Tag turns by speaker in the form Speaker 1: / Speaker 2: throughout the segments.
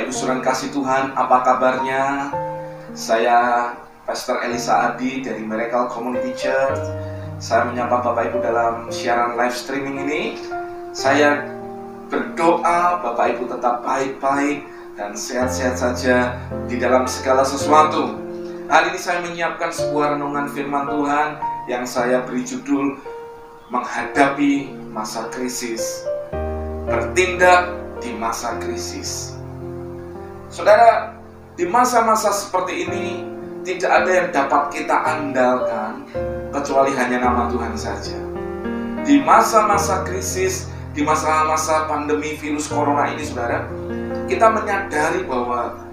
Speaker 1: Bapak Ibu saudara kasih Tuhan, apa kabarnya? Saya Pastor Elisa Adi dari Miracle Community Church. Saya menyapa Bapak Ibu dalam siaran live streaming ini. Saya berdoa Bapak Ibu tetap baik-baik dan sehat-sehat saja di dalam segala sesuatu. Hari ini saya menyiapkan sebuah renungan firman Tuhan yang saya beri judul Menghadapi Masa Krisis. Bertindak di masa krisis. Saudara, di masa-masa seperti ini tidak ada yang dapat kita andalkan kecuali hanya nama Tuhan saja. Di masa-masa krisis, di masa-masa pandemi virus corona ini, saudara, kita menyadari bahwa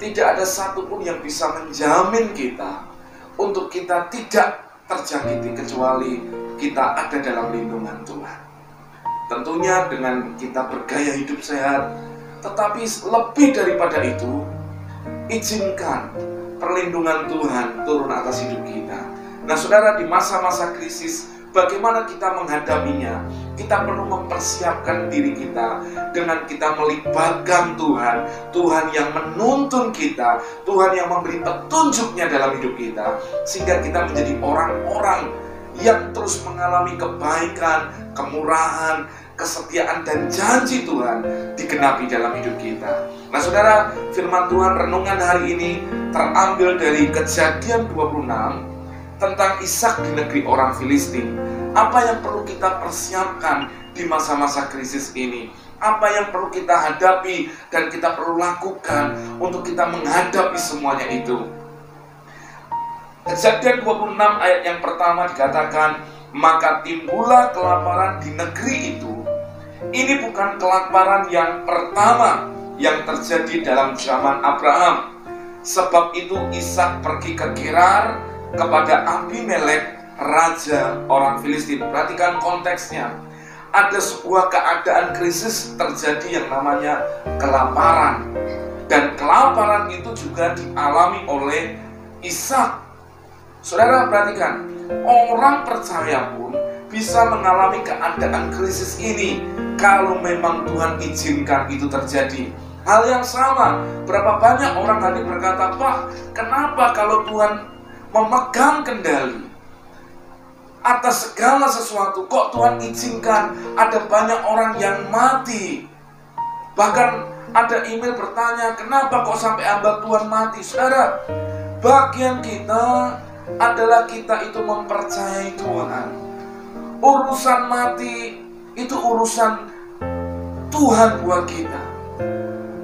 Speaker 1: tidak ada satupun yang bisa menjamin kita untuk kita tidak terjangkiti kecuali kita ada dalam lindungan Tuhan. Tentunya dengan kita bergaya hidup sehat, tetapi lebih daripada itu, izinkan perlindungan Tuhan turun atas hidup kita. Nah saudara, di masa-masa krisis, bagaimana kita menghadapinya? Kita perlu mempersiapkan diri kita dengan kita melibatkan Tuhan. Tuhan yang menuntun kita, Tuhan yang memberi petunjuknya dalam hidup kita, sehingga kita menjadi orang-orang yang terus mengalami kebaikan, kemurahan, kesetiaan dan janji Tuhan digenapi dalam hidup kita. Nah saudara, firman Tuhan renungan hari ini terambil dari Kejadian 26 tentang Ishak di negeri orang Filistin. Apa yang perlu kita persiapkan di masa-masa krisis ini? Apa yang perlu kita hadapi dan kita perlu lakukan untuk kita menghadapi semuanya itu? Kejadian 26 ayat yang pertama dikatakan, maka timbullah kelaparan di negeri itu. Ini bukan kelaparan yang pertama yang terjadi dalam zaman Abraham. Sebab itu Ishak pergi ke Gerar kepada Abimelek, raja orang Filistin. Perhatikan konteksnya. Ada sebuah keadaan krisis terjadi yang namanya kelaparan. Dan kelaparan itu juga dialami oleh Ishak. Saudara perhatikan, orang percaya pun bisa mengalami keadaan krisis ini kalau memang Tuhan izinkan itu terjadi. Hal yang sama, berapa banyak orang tadi berkata, Pak, kenapa kalau Tuhan memegang kendali atas segala sesuatu, kok Tuhan izinkan ada banyak orang yang mati? Bahkan ada email bertanya, kenapa kok sampai hamba Tuhan mati? Saudara, bagian kita adalah kita itu mempercayai Tuhan. Urusan mati itu urusan Tuhan buat kita.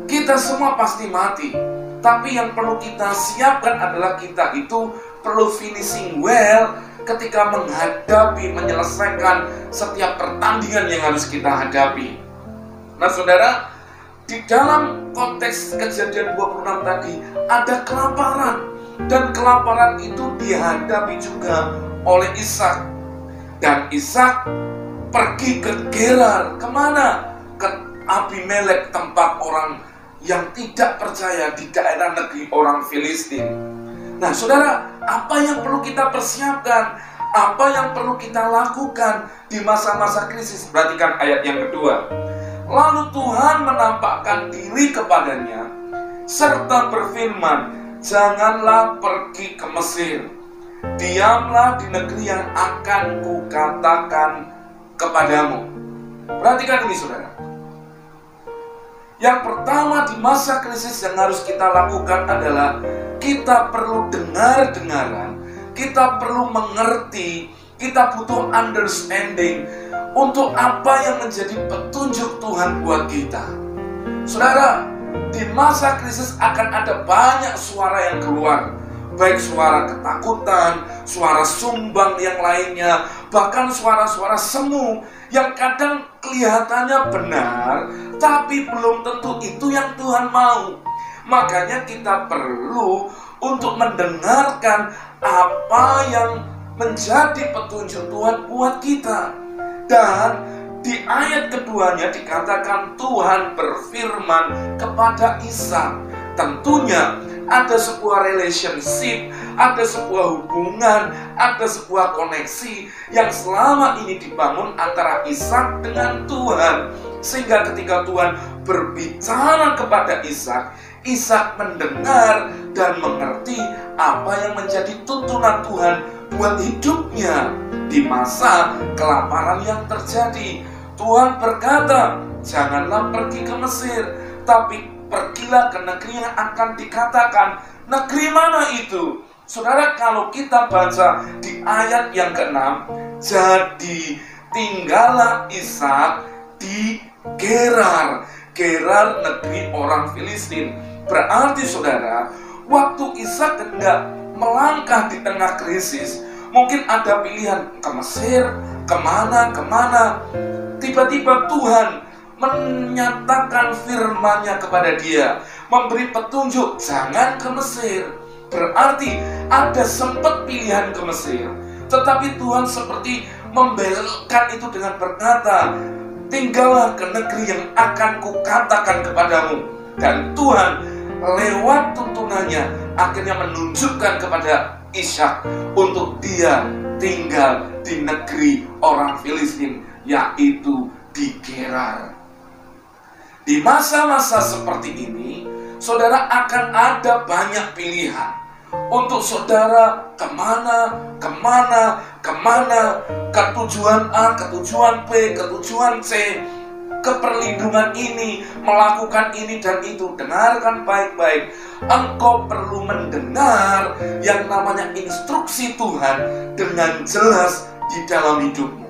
Speaker 1: Kita semua pasti mati, tapi yang perlu kita siapkan adalah kita itu perlu finishing well ketika menghadapi, menyelesaikan setiap pertandingan yang harus kita hadapi. Nah saudara, di dalam konteks Kejadian 26 tadi ada kelaparan. Dan kelaparan itu dihadapi juga oleh Ishak. Dan Ishak pergi ke Gerar. Kemana? Ke Abimelek, tempat orang yang tidak percaya di daerah negeri orang Filistin. Nah saudara, apa yang perlu kita persiapkan? Apa yang perlu kita lakukan di masa-masa krisis? Perhatikan ayat yang kedua. Lalu Tuhan menampakkan diri kepadanya serta berfirman, janganlah pergi ke Mesir. Diamlah di negeri yang akan kukatakan kepadamu. Perhatikan ini saudara. Yang pertama di masa krisis yang harus kita lakukan adalah kita perlu dengar-dengaran, kita perlu mengerti, kita butuh understanding untuk apa yang menjadi petunjuk Tuhan buat kita. Saudara, di masa krisis akan ada banyak suara yang keluar. Baik suara ketakutan, suara sumbang yang lainnya, bahkan suara-suara semu yang kadang kelihatannya benar, tapi belum tentu itu yang Tuhan mau. Makanya kita perlu untuk mendengarkan apa yang menjadi petunjuk Tuhan buat kita. Dan di ayat keduanya dikatakan Tuhan berfirman kepada Ishak. Tentunya ada sebuah relationship, ada sebuah hubungan, ada sebuah koneksi yang selama ini dibangun antara Ishak dengan Tuhan. Sehingga ketika Tuhan berbicara kepada Ishak, Ishak mendengar dan mengerti apa yang menjadi tuntunan Tuhan buat hidupnya di masa kelaparan yang terjadi. Tuhan berkata, janganlah pergi ke Mesir, tapi pergilah ke negeri yang akan dikatakan. Negeri mana itu? Saudara, kalau kita baca di ayat yang ke-6, jadi tinggallah Ishak di Gerar. Gerar negeri orang Filistin. Berarti saudara, waktu Ishak hendak melangkah di tengah krisis, mungkin ada pilihan ke Mesir, kemana. Tiba-tiba Tuhan menyatakan firman-Nya kepada dia, memberi petunjuk, jangan ke Mesir. Berarti ada sempat pilihan ke Mesir, tetapi Tuhan seperti membelokkan itu dengan berkata, tinggallah ke negeri yang akan kukatakan kepadamu. Dan Tuhan lewat tuntunannya akhirnya menunjukkan kepada Ishak untuk dia tinggal di negeri orang Filistin, yaitu di Gerar. Di masa-masa seperti ini, saudara akan ada banyak pilihan untuk saudara kemana, ke tujuan A, ke tujuan B, ke tujuan C, ke perlindungan ini, melakukan ini dan itu. Dengarkan baik-baik, engkau perlu mendengar yang namanya instruksi Tuhan dengan jelas di dalam hidupmu.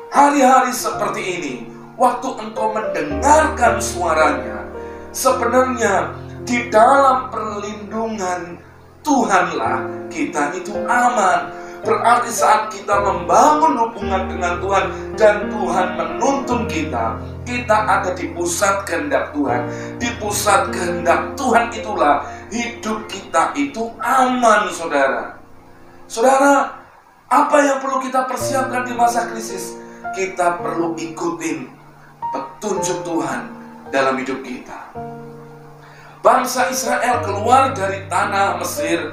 Speaker 1: Hari-hari seperti ini, waktu engkau mendengarkan suaranya, sebenarnya di dalam perlindungan Tuhanlah kita itu aman. Berarti saat kita membangun hubungan dengan Tuhan dan Tuhan menuntun kita, kita ada di pusat kehendak Tuhan. Di pusat kehendak Tuhan itulah hidup kita itu aman, saudara. Saudara, apa yang perlu kita persiapkan di masa krisis? Kita perlu ikutin petunjuk Tuhan dalam hidup kita. Bangsa Israel keluar dari tanah Mesir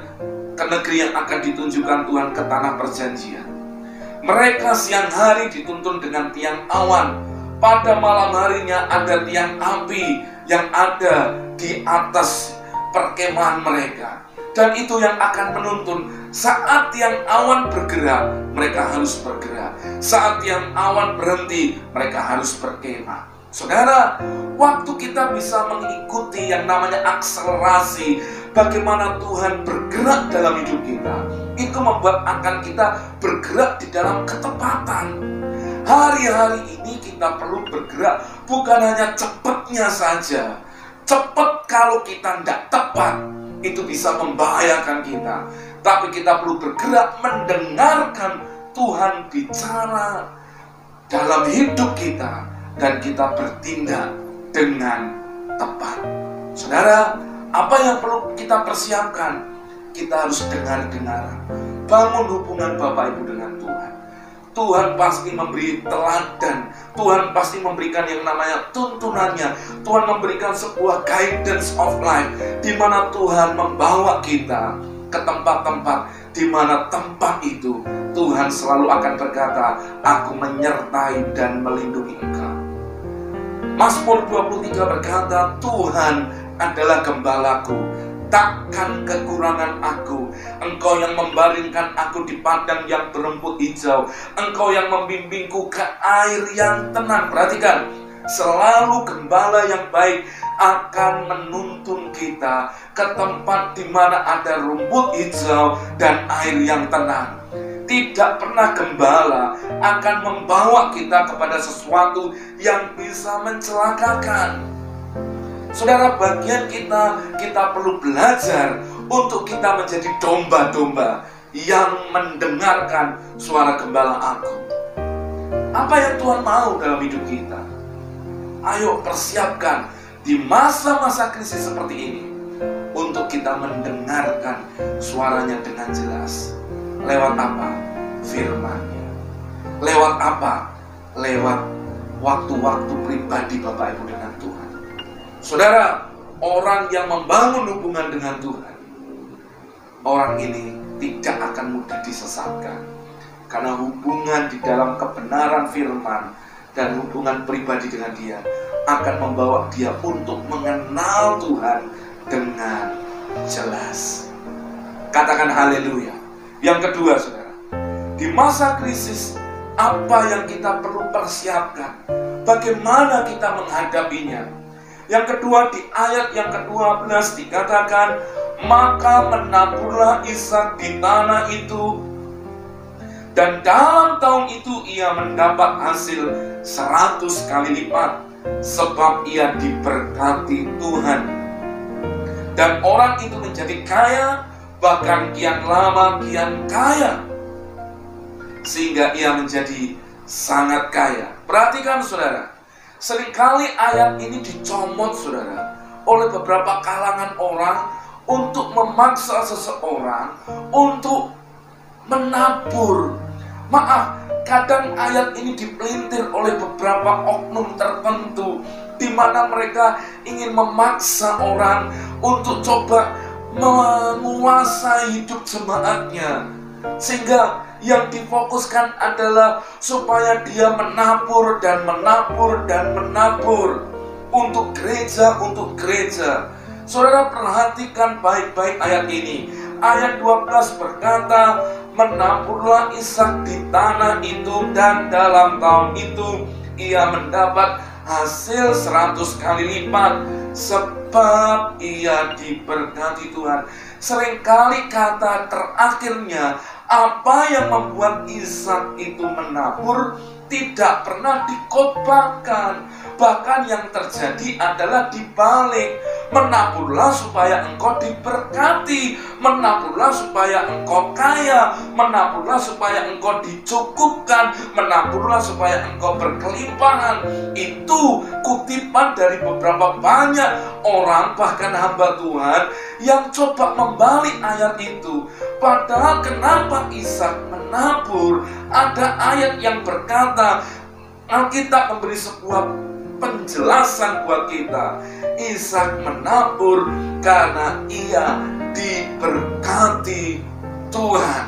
Speaker 1: ke negeri yang akan ditunjukkan Tuhan, ke tanah perjanjian. Mereka siang hari dituntun dengan tiang awan, pada malam harinya ada tiang api yang ada di atas perkemahan mereka. Dan itu yang akan menuntun. Saat tiang awan bergerak, mereka harus bergerak. Saat tiang awan berhenti, mereka harus berkemah. Saudara, waktu kita bisa mengikuti yang namanya akselerasi, bagaimana Tuhan bergerak dalam hidup kita, itu membuat akan kita bergerak di dalam ketepatan. Hari-hari ini kita perlu bergerak, bukan hanya cepatnya saja. Cepat kalau kita tidak tepat, itu bisa membahayakan kita. Tapi kita perlu bergerak mendengarkan Tuhan bicara dalam hidup kita, dan kita bertindak dengan tepat. Saudara, apa yang perlu kita persiapkan? Kita harus dengar-dengar, bangun hubungan Bapak Ibu dengan Tuhan. Tuhan pasti memberi teladan, Tuhan pasti memberikan yang namanya tuntunannya. Tuhan memberikan sebuah guidance of life, di mana Tuhan membawa kita ke tempat-tempat di mana tempat itu Tuhan selalu akan berkata, aku menyertai dan melindungi engkau. Mazmur 23 berkata, Tuhan adalah gembalaku, takkan kekurangan aku. Engkau yang membaringkan aku di padang yang berumput hijau. Engkau yang membimbingku ke air yang tenang. Perhatikan, selalu gembala yang baik akan menuntun kita ke tempat di mana ada rumput hijau dan air yang tenang. Tidak pernah gembala akan membawa kita kepada sesuatu yang bisa mencelakakan. Saudara, bagian kita perlu belajar untuk kita menjadi domba-domba yang mendengarkan suara gembala aku. Apa yang Tuhan mau dalam hidup kita? Ayo persiapkan di masa-masa krisis seperti ini untuk kita mendengarkan suaranya dengan jelas. Lewat apa? Firman-Nya. Lewat apa? Lewat waktu-waktu pribadi Bapak Ibu dengan Tuhan. Saudara, orang yang membangun hubungan dengan Tuhan, orang ini tidak akan mudah disesatkan. Karena hubungan di dalam kebenaran firman dan hubungan pribadi dengan Dia akan membawa dia untuk mengenal Tuhan dengan jelas. Katakan haleluya. Yang kedua, saudara, di masa krisis, apa yang kita perlu persiapkan? Bagaimana kita menghadapinya? Yang kedua, di ayat yang ke-12 dikatakan, maka menaburlah Ishak di tanah itu, dan dalam tahun itu ia mendapat hasil 100 kali lipat, sebab ia diberkati Tuhan. Dan orang itu menjadi kaya, bahkan kian lama kian kaya, sehingga ia menjadi sangat kaya. Perhatikan saudara, seringkali ayat ini dicomot saudara oleh beberapa kalangan orang untuk memaksa seseorang untuk menabur. Maaf, kadang ayat ini dipelintir oleh beberapa oknum tertentu, di mana mereka ingin memaksa orang untuk coba menguasai hidup jemaatnya, sehingga yang difokuskan adalah supaya dia menabur dan menabur dan menabur untuk gereja, untuk gereja. Saudara perhatikan baik-baik ayat ini. Ayat 12 berkata, menaburlah Ishak di tanah itu, dan dalam tahun itu ia mendapat hasil 100 kali lipat, sebab ia diberkati Tuhan. Seringkali kata terakhirnya, apa yang membuat Ishak itu menabur, tidak pernah dikotbahkan. Bahkan yang terjadi adalah dibalik. Menaburlah supaya engkau diberkati, menaburlah supaya engkau kaya, menaburlah supaya engkau dicukupkan, menaburlah supaya engkau berkelimpahan. Itu kutipan dari beberapa banyak orang, bahkan hamba Tuhan, yang coba membalik ayat itu. Padahal kenapa Ishak menabur? Ada ayat yang berkata, Alkitab memberi sebuah penjelasan buat kita. Ishak menabur karena ia diberkati Tuhan.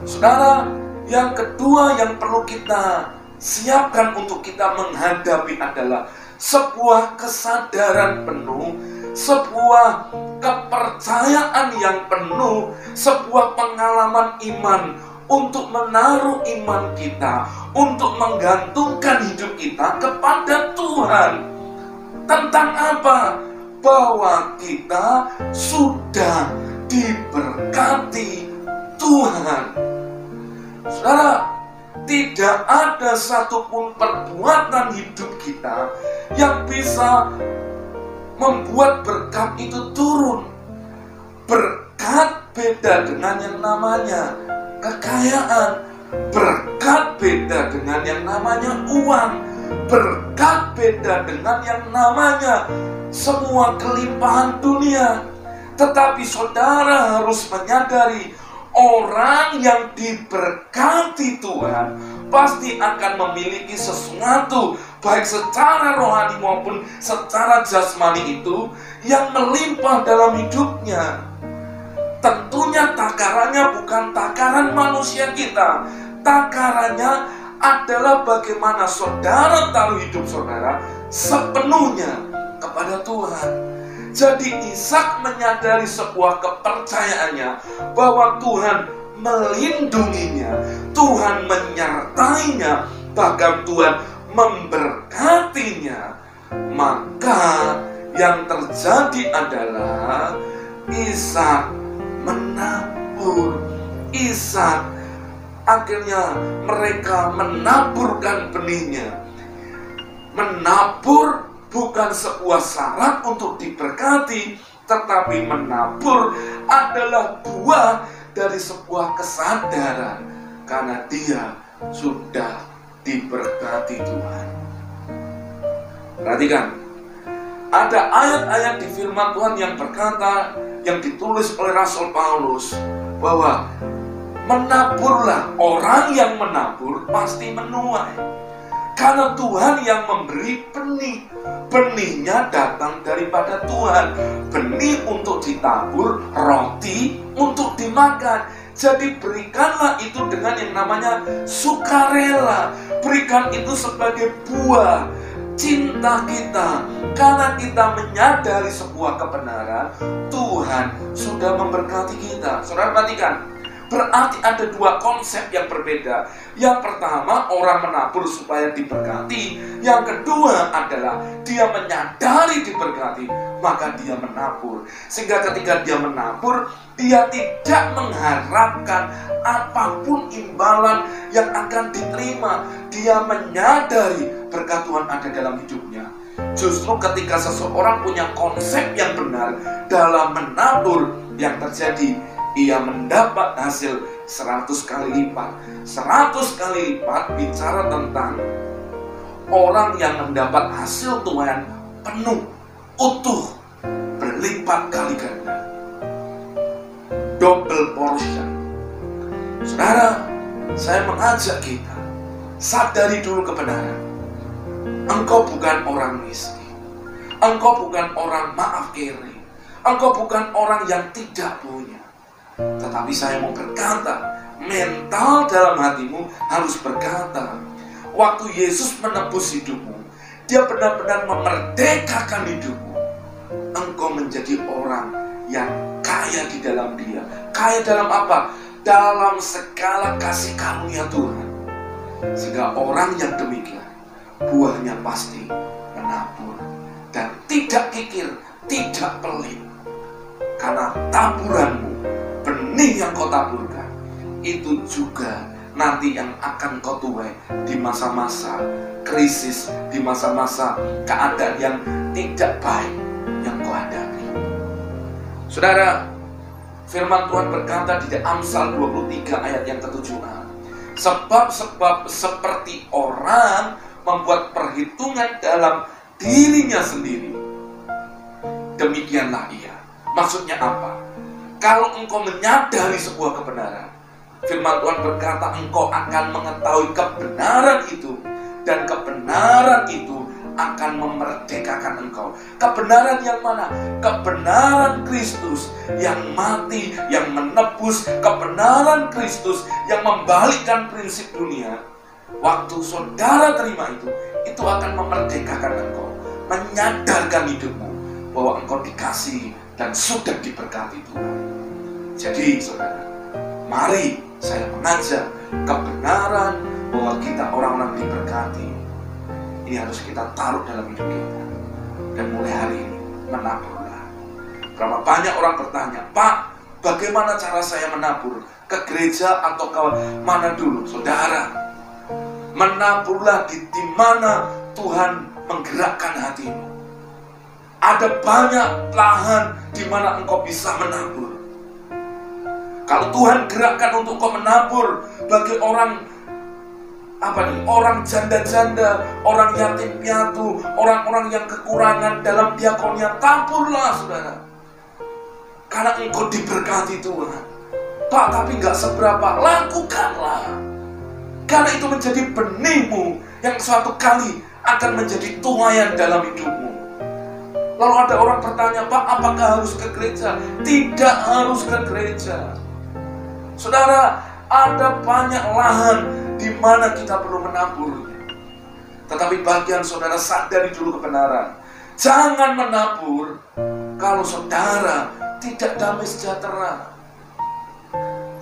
Speaker 1: Saudara, yang kedua yang perlu kita siapkan untuk kita menghadapi adalah sebuah kesadaran penuh, sebuah kepercayaan yang penuh, sebuah pengalaman iman untuk menaruh iman kita, untuk menggantungkan hidup kita kepada Tuhan. Tentang apa? Bahwa kita sudah diberkati Tuhan. Saudara, tidak ada satupun perbuatan hidup kita yang bisa membuat berkat itu turun. Berkat beda dengan yang namanya kekayaan, berkat beda dengan yang namanya uang, berkat beda dengan yang namanya semua kelimpahan dunia. Tetapi saudara harus menyadari, orang yang diberkati Tuhan pasti akan memiliki sesuatu, baik secara rohani maupun secara jasmani itu, yang melimpah dalam hidupnya. Tentunya takarannya bukan takaran manusia kita. Takarannya adalah bagaimana saudara taruh hidup saudara sepenuhnya kepada Tuhan. Jadi Ishak menyadari sebuah kepercayaannya bahwa Tuhan melindunginya, Tuhan menyertainya, bahkan Tuhan memberkatinya. Maka yang terjadi adalah Ishak menabur. Ishak akhirnya mereka menaburkan benihnya. Menabur bukan sebuah syarat untuk diberkati, tetapi menabur adalah buah dari sebuah kesadaran karena dia sudah diberkati Tuhan. Perhatikan, ada ayat-ayat di firman Tuhan yang berkata, yang ditulis oleh Rasul Paulus, bahwa menaburlah, orang yang menabur pasti menuai. Karena Tuhan yang memberi benih. Benihnya datang daripada Tuhan. Benih untuk ditabur, roti untuk dimakan. Jadi berikanlah itu dengan yang namanya sukarela. Berikan itu sebagai buah cinta kita. Karena kita menyadari sebuah kebenaran, Tuhan sudah memberkati kita. Saudara perhatikan, berarti ada dua konsep yang berbeda. Yang pertama, orang menabur supaya diberkati. Yang kedua adalah dia menyadari diberkati, maka dia menabur. Sehingga ketika dia menabur, dia tidak mengharapkan apapun imbalan yang akan diterima. Dia menyadari berkat Tuhan ada dalam hidupnya. Justru ketika seseorang punya konsep yang benar dalam menabur, yang terjadi ia mendapat hasil 100 kali lipat. 100 kali lipat bicara tentang orang yang mendapat hasil Tuhan penuh, utuh, berlipat kali ganda, double portion. Saudara, saya mengajak kita, sadari dulu kebenaran. Engkau bukan orang miskin. Engkau bukan orang maaf kere. Engkau bukan orang yang tidak punya. Tetapi saya mau berkata, mental dalam hatimu harus berkata, waktu Yesus menebus hidupmu, dia benar-benar memerdekakan hidupmu. Engkau menjadi orang yang kaya di dalam dia. Kaya dalam apa? Dalam segala kasih karunia Tuhan. Sehingga orang yang demikian, buahnya pasti menabur. Dan tidak kikir, tidak pelit. Karena taburanmu, benih yang kau taburkan, itu juga nanti yang akan kau tuai di masa-masa krisis, di masa-masa keadaan yang tidak baik yang kau hadapi. Saudara, firman Tuhan berkata di Amsal 23 ayat yang ke-7a, sebab seperti orang membuat perhitungan dalam dirinya sendiri, demikianlah ia. Maksudnya apa? Kalau engkau menyadari sebuah kebenaran, firman Tuhan berkata engkau akan mengetahui kebenaran itu, dan kebenaran itu akan memerdekakan engkau. Kebenaran yang mana? Kebenaran Kristus yang mati, yang menebus. Kebenaran Kristus yang membalikkan prinsip dunia. Waktu saudara terima itu akan memerdekakan engkau, menyadarkan hidupmu bahwa engkau dikasihi dan sudah diberkati Tuhan. Jadi saudara, mari saya mengajak kebenaran bahwa kita orang-orang diberkati. Ini harus kita taruh dalam hidup kita. Dan mulai hari ini, menaburlah. Berapa banyak orang bertanya, Pak, bagaimana cara saya menabur? Ke gereja atau ke mana dulu? Saudara, menaburlah di mana Tuhan menggerakkan hatimu. Ada banyak lahan di mana engkau bisa menabur. Kalau Tuhan gerakkan untuk engkau menabur bagi orang orang janda-janda, orang yatim piatu, orang-orang yang kekurangan dalam diakonia, taburlah saudara. Karena engkau diberkati Tuhan. Pak, tapi nggak seberapa, lakukanlah. Karena itu menjadi benihmu yang suatu kali akan menjadi tuaian dalam hidupmu. Lalu ada orang bertanya, Pak, apakah harus ke gereja? Tidak harus ke gereja. Saudara, ada banyak lahan di mana kita perlu menabur. Tetapi bagian saudara sadari dulu kebenaran. Jangan menabur kalau saudara tidak damai sejahtera.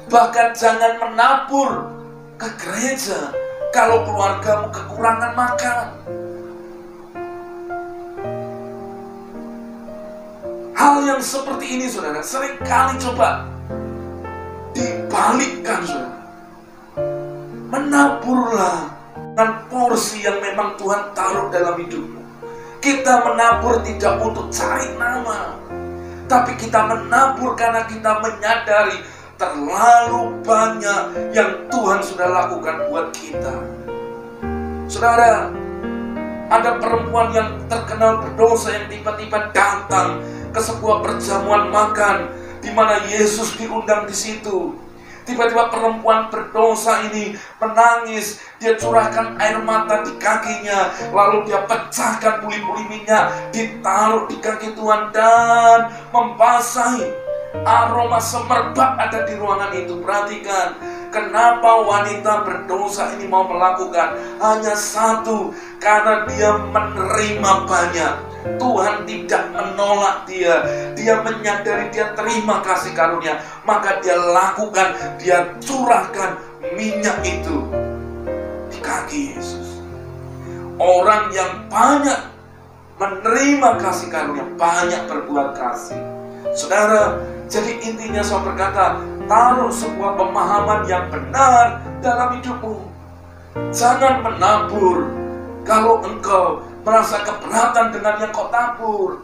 Speaker 1: Bahkan jangan menabur ke gereja kalau keluargamu kekurangan makan. Hal yang seperti ini saudara seringkali coba dibalikkan saudara. Menaburlah dengan porsi yang memang Tuhan taruh dalam hidupmu. Kita menabur tidak untuk cari nama, tapi kita menabur karena kita menyadari terlalu banyak yang Tuhan sudah lakukan buat kita. Saudara, ada perempuan yang terkenal berdosa yang tiba-tiba datang ke sebuah perjamuan makan di mana Yesus diundang di situ. Tiba-tiba perempuan berdosa ini menangis. Dia curahkan air mata di kakinya. Lalu dia pecahkan buli-buli minyak, ditaruh di kaki Tuhan dan membasahi. Aroma semerbak ada di ruangan itu. Perhatikan, kenapa wanita berdosa ini mau melakukan? Hanya satu, karena dia menerima banyak. Tuhan tidak menolak dia. Dia menyadari dia terima kasih karunia. Maka dia lakukan, dia curahkan minyak itu di kaki Yesus. Orang yang banyak menerima kasih karunia, banyak berbuat kasih. Saudara, jadi intinya saya berkata, taruh sebuah pemahaman yang benar dalam hidupmu. Jangan menabur kalau engkau merasa keberatan dengan yang kau tabur.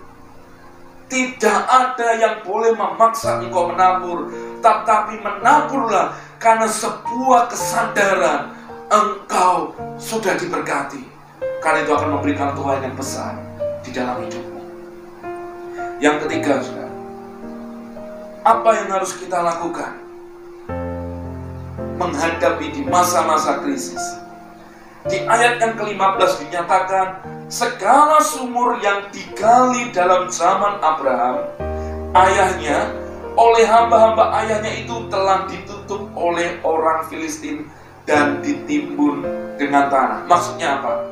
Speaker 1: Tidak ada yang boleh memaksa engkau menabur, tetapi menaburlah karena sebuah kesadaran engkau sudah diberkati. Karena itu akan memberikan Tuhan yang besar di dalam hidupmu. Yang ketiga, saudara, apa yang harus kita lakukan menghadapi di masa-masa krisis? Di ayat yang ke-15 dinyatakan, segala sumur yang digali dalam zaman Abraham, ayahnya, oleh hamba-hamba ayahnya itu telah ditutup oleh orang Filistin dan ditimbun dengan tanah. Maksudnya apa?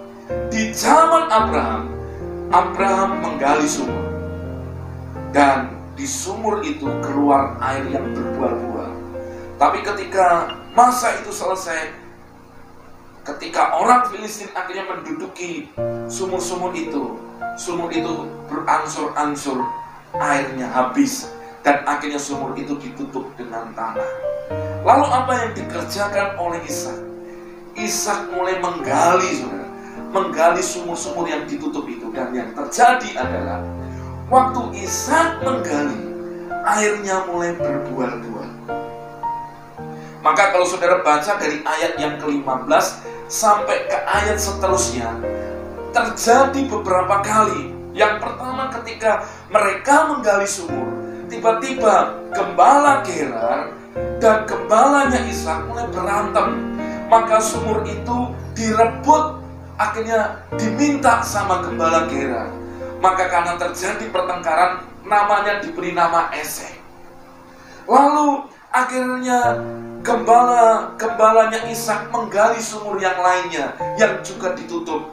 Speaker 1: Di zaman Abraham, Abraham menggali sumur. Dan di sumur itu keluar air yang berbuah-buah. Tapi ketika masa itu selesai, ketika orang Filistin akhirnya menduduki sumur-sumur itu berangsur-angsur airnya habis dan akhirnya sumur itu ditutup dengan tanah. Lalu apa yang dikerjakan oleh Ishak? Ishak mulai menggali, saudara, menggali sumur-sumur yang ditutup itu, dan yang terjadi adalah waktu Ishak menggali, airnya mulai berbuah-buah. Maka kalau saudara baca dari ayat yang ke-15 sampai ke ayat seterusnya, terjadi beberapa kali. Yang pertama, ketika mereka menggali sumur, tiba-tiba gembala Gerar dan gembalanya Ishak mulai berantem. Maka sumur itu direbut, akhirnya diminta sama gembala Gerar. Maka karena terjadi pertengkaran, namanya diberi nama Esek. Lalu akhirnya gembalanya Ishak menggali sumur yang lainnya yang juga ditutup.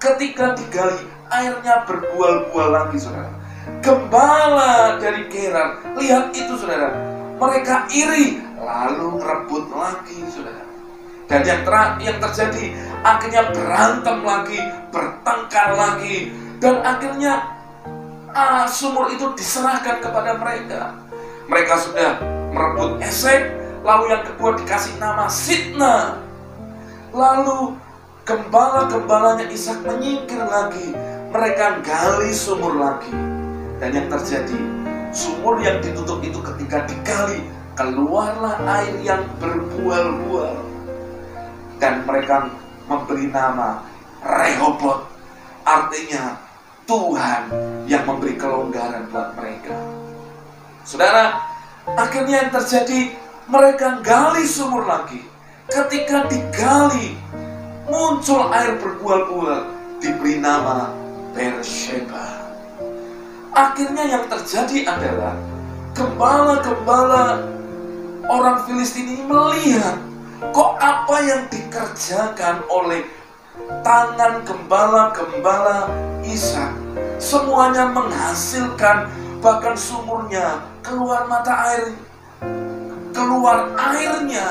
Speaker 1: Ketika digali, airnya berbual-bual lagi, saudara. Gembala dari Gerar lihat itu, saudara, mereka iri, lalu rebut lagi, saudara. Dan yang terjadi akhirnya berantem lagi, bertengkar lagi, dan akhirnya sumur itu diserahkan kepada mereka. Mereka sudah merebut Esek, lalu yang kedua dikasih nama Sitna. Lalu gembala-gembalanya Ishak menyingkir lagi, mereka gali sumur lagi. Dan yang terjadi, sumur yang ditutup itu ketika digali, keluarlah air yang berbual-bual. Dan mereka memberi nama Rehobot, artinya Tuhan yang memberi kelonggaran buat mereka. Saudara, akhirnya yang terjadi, mereka gali sumur lagi. Ketika digali, muncul air berbual-bual, diberi nama Beersheba. Akhirnya yang terjadi adalah gembala-gembala orang Filistin ini melihat, kok apa yang dikerjakan oleh tangan gembala-gembala Ishak semuanya menghasilkan, bahkan sumurnya keluar mata air, keluar airnya.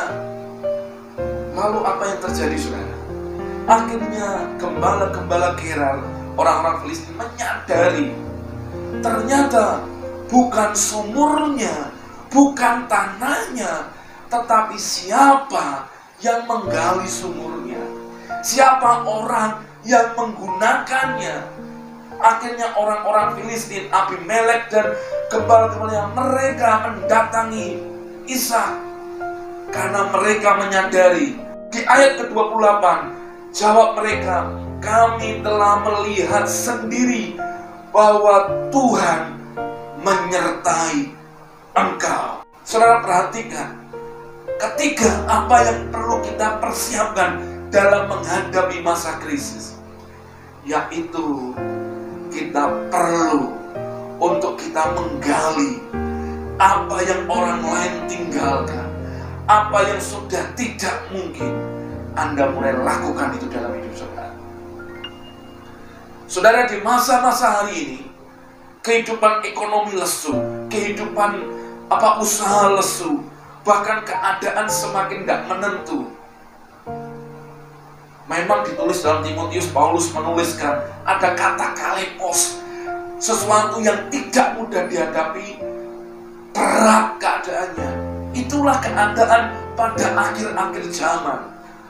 Speaker 1: Lalu apa yang terjadi, saudara? Akhirnya gembala-gembala Gerar, orang-orang Filistin menyadari ternyata bukan sumurnya, bukan tanahnya, tetapi siapa yang menggali sumurnya, siapa orang yang menggunakannya. Akhirnya orang-orang Filistin, Abimelek dan gembala-gembalanya, mereka mendatangi Ishak karena mereka menyadari. Di ayat ke-28 jawab mereka, kami telah melihat sendiri bahwa Tuhan menyertai engkau. Saudara perhatikan, Ketiga, apa yang perlu kita persiapkan dalam menghadapi masa krisis? Yaitu kita perlu untuk kita menggali apa yang orang lain tinggalkan, apa yang sudah tidak mungkin. Anda mulai lakukan itu dalam hidup saudara. Saudara, di masa-masa hari ini, kehidupan ekonomi lesu, kehidupan usaha lesu, bahkan keadaan semakin gak menentu. Memang ditulis dalam Timotius, Paulus menuliskan ada kata kalepos, sesuatu yang tidak mudah dihadapi, berat keadaannya. Itulah keadaan pada akhir-akhir zaman,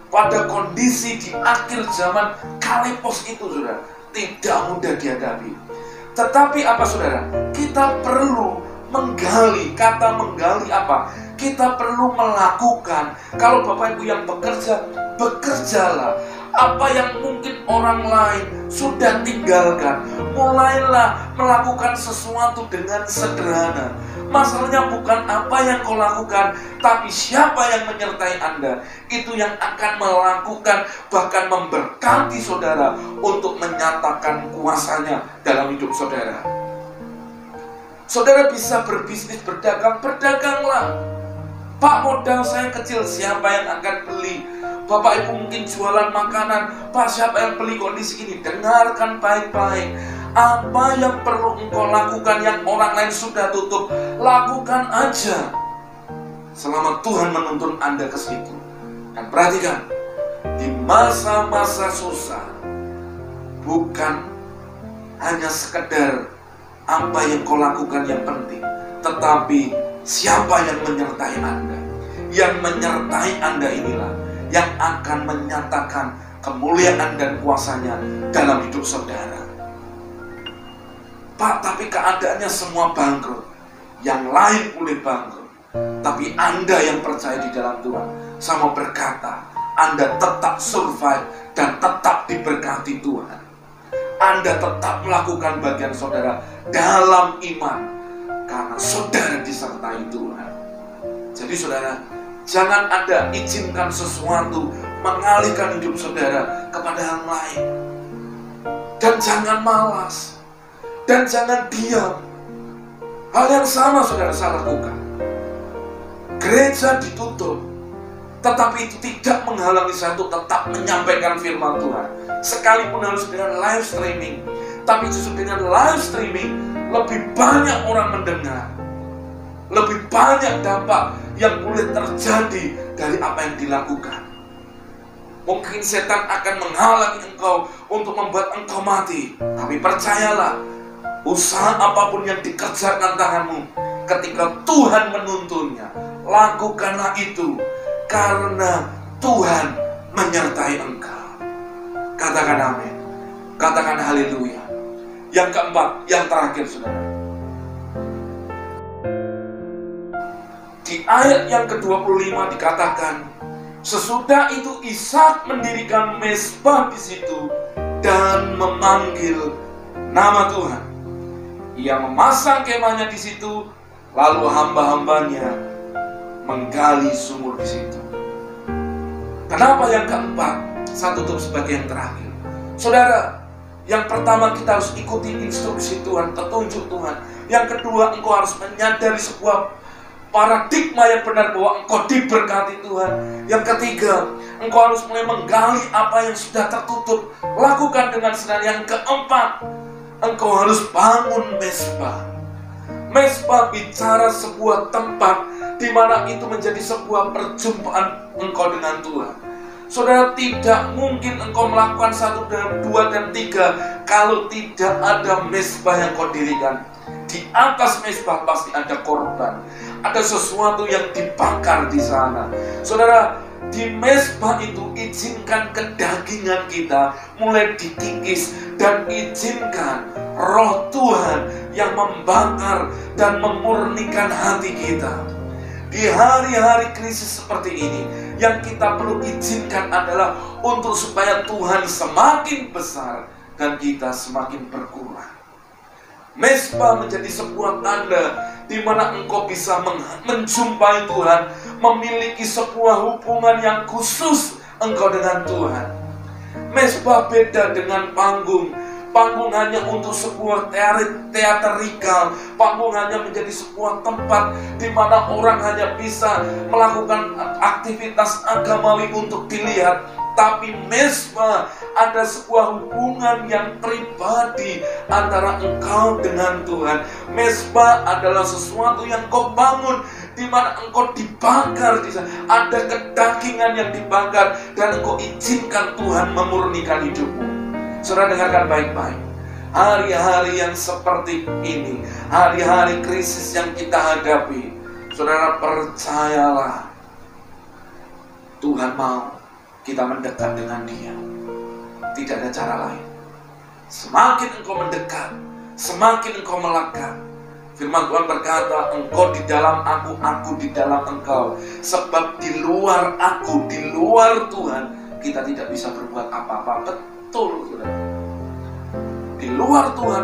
Speaker 1: pada kondisi di akhir zaman. Kalepos itu, saudara, tidak mudah dihadapi. Tetapi apa, saudara? Kita perlu menggali. Kata menggali apa? Kita perlu melakukan. Kalau Bapak Ibu yang bekerja, bekerjalah. Apa yang mungkin orang lain sudah tinggalkan, mulailah melakukan sesuatu dengan sederhana. Masalahnya bukan apa yang kau lakukan, tapi siapa yang menyertai Anda. Itu yang akan melakukan, bahkan memberkati saudara untuk menyatakan kuasanya dalam hidup saudara. Saudara bisa berbisnis, berdagang, berdaganglah. Pak, modal saya kecil, siapa yang akan beli? Bapak Ibu mungkin jualan makanan, Pak, siapa yang beli kondisi ini? Dengarkan baik-baik. Apa yang perlu engkau lakukan yang orang lain sudah tutup, lakukan aja selama Tuhan menuntun Anda ke situ. Dan perhatikan, di masa-masa susah, bukan hanya sekedar apa yang kau lakukan yang penting, tetapi siapa yang menyertai Anda. Yang menyertai Anda inilah yang akan menyatakan kemuliaan dan kuasanya dalam hidup saudara. Pak, tapi keadaannya semua bangkrut. Yang lain boleh bangkrut, tapi Anda yang percaya di dalam Tuhan, sama berkata, Anda tetap survive dan tetap diberkati Tuhan. Anda tetap melakukan bagian saudara dalam iman, karena saudara disertai Tuhan. Jadi saudara, jangan Anda izinkan sesuatu mengalihkan hidup saudara kepada yang lain. Dan jangan malas. Dan jangan diam. Hal yang sama saudara saya lakukan. Gereja ditutup, tetapi itu tidak menghalangi saya untuk tetap menyampaikan firman Tuhan. Sekalipun harus dengan live streaming, tapi justru dengan live streaming lebih banyak orang mendengar. Lebih banyak dampak yang boleh terjadi dari apa yang dilakukan. Mungkin setan akan menghalangi engkau untuk membuat engkau mati, tapi percayalah, usaha apapun yang dikerjakan tanganmu, ketika Tuhan menuntunnya, lakukanlah itu, karena Tuhan menyertai engkau. Katakan amin. Katakan haleluya. Yang keempat, yang terakhir saudara, di ayat yang ke-25 dikatakan, sesudah itu Ishak mendirikan mezbah di situ dan memanggil nama Tuhan. Ia memasang kemahnya di situ, lalu hamba-hambanya menggali sumur di situ. Kenapa yang keempat? Saya tutup sebagai yang terakhir. Saudara, yang pertama kita harus ikuti instruksi Tuhan, petunjuk Tuhan. Yang kedua, engkau harus menyadari sebuah paradigma yang benar bahwa engkau diberkati Tuhan. Yang ketiga, engkau harus mulai menggali apa yang sudah tertutup. Lakukan dengan senang. Yang keempat, engkau harus bangun mezbah. Mezbah bicara sebuah tempat di mana itu menjadi sebuah perjumpaan engkau dengan Tuhan. Saudara, tidak mungkin engkau melakukan 1, 2, dan 3 kalau tidak ada mezbah yang kau dirikan. Di atas mezbah pasti ada korban, ada sesuatu yang dibakar di sana. Saudara, di mezbah itu izinkan kedagingan kita mulai dikikis, dan izinkan roh Tuhan yang membakar dan memurnikan hati kita. Di hari-hari krisis seperti ini, yang kita perlu izinkan adalah untuk supaya Tuhan semakin besar dan kita semakin berkurang. Mezbah menjadi sebuah tanda di mana engkau bisa menjumpai Tuhan, memiliki sebuah hubungan yang khusus engkau dengan Tuhan. Mezbah beda dengan panggung. Panggung hanya untuk sebuah teatrikal. Panggung hanya menjadi sebuah tempat di mana orang hanya bisa melakukan aktivitas agamawi untuk dilihat. Tapi mezbah ada sebuah hubungan yang pribadi antara engkau dengan Tuhan. Mezbah adalah sesuatu yang kau bangun, di mana engkau dibakar di sana. Ada kedagingan yang dibakar dan engkau izinkan Tuhan memurnikan hidupmu. Saudara dengarkan baik-baik. Hari-hari yang seperti ini, hari-hari krisis yang kita hadapi, saudara percayalah, Tuhan mau kita mendekat dengan Dia. Tidak ada cara lain. Semakin engkau mendekat, semakin engkau melekat. Firman Tuhan berkata, engkau di dalam aku di dalam engkau. Sebab di luar aku, di luar Tuhan, kita tidak bisa berbuat apa-apa. Betul, saudara. Di luar Tuhan,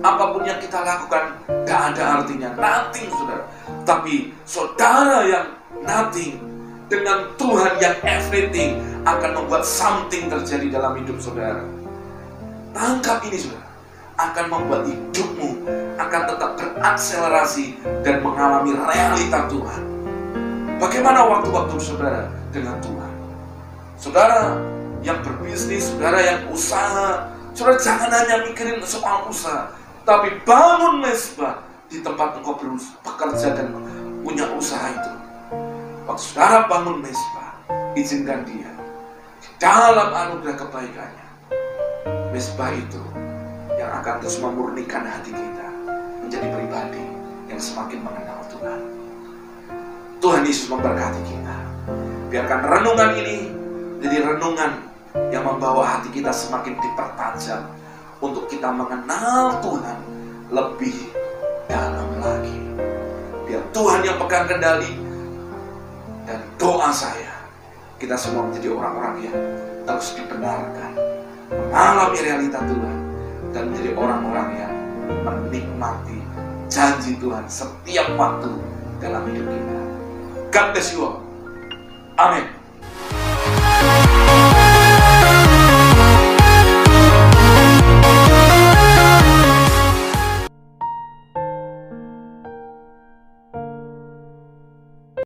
Speaker 1: apapun yang kita lakukan tidak ada artinya, nothing, saudara. Tapi saudara yang nothing dengan Tuhan yang everything akan membuat something terjadi dalam hidup saudara. Tangkap ini, saudara. Akan membuat hidupmu akan tetap berakselerasi dan mengalami realita Tuhan. Bagaimana waktu-waktu saudara dengan Tuhan? Saudara yang berbisnis, saudara yang usaha, saudara jangan hanya mikirin soal usaha, tapi bangun mezbah di tempat engkau bekerja dan punya usaha itu. Waktu saudara bangun mezbah, izinkan Dia dalam anugerah kebaikannya. Mezbah itu yang akan terus memurnikan hati kita menjadi pribadi yang semakin mengenal Tuhan. Tuhan Yesus memberkati kita. Biarkan renungan ini jadi renungan yang membawa hati kita semakin dipertajam untuk kita mengenal Tuhan lebih dalam lagi. Biar Tuhan yang pegang kendali, dan doa saya, kita semua menjadi orang-orang yang terus dibenarkan, mengalami realita Tuhan, dan menjadi orang-orang yang menikmati janji Tuhan setiap waktu dalam hidup kita. God bless you all. Amin.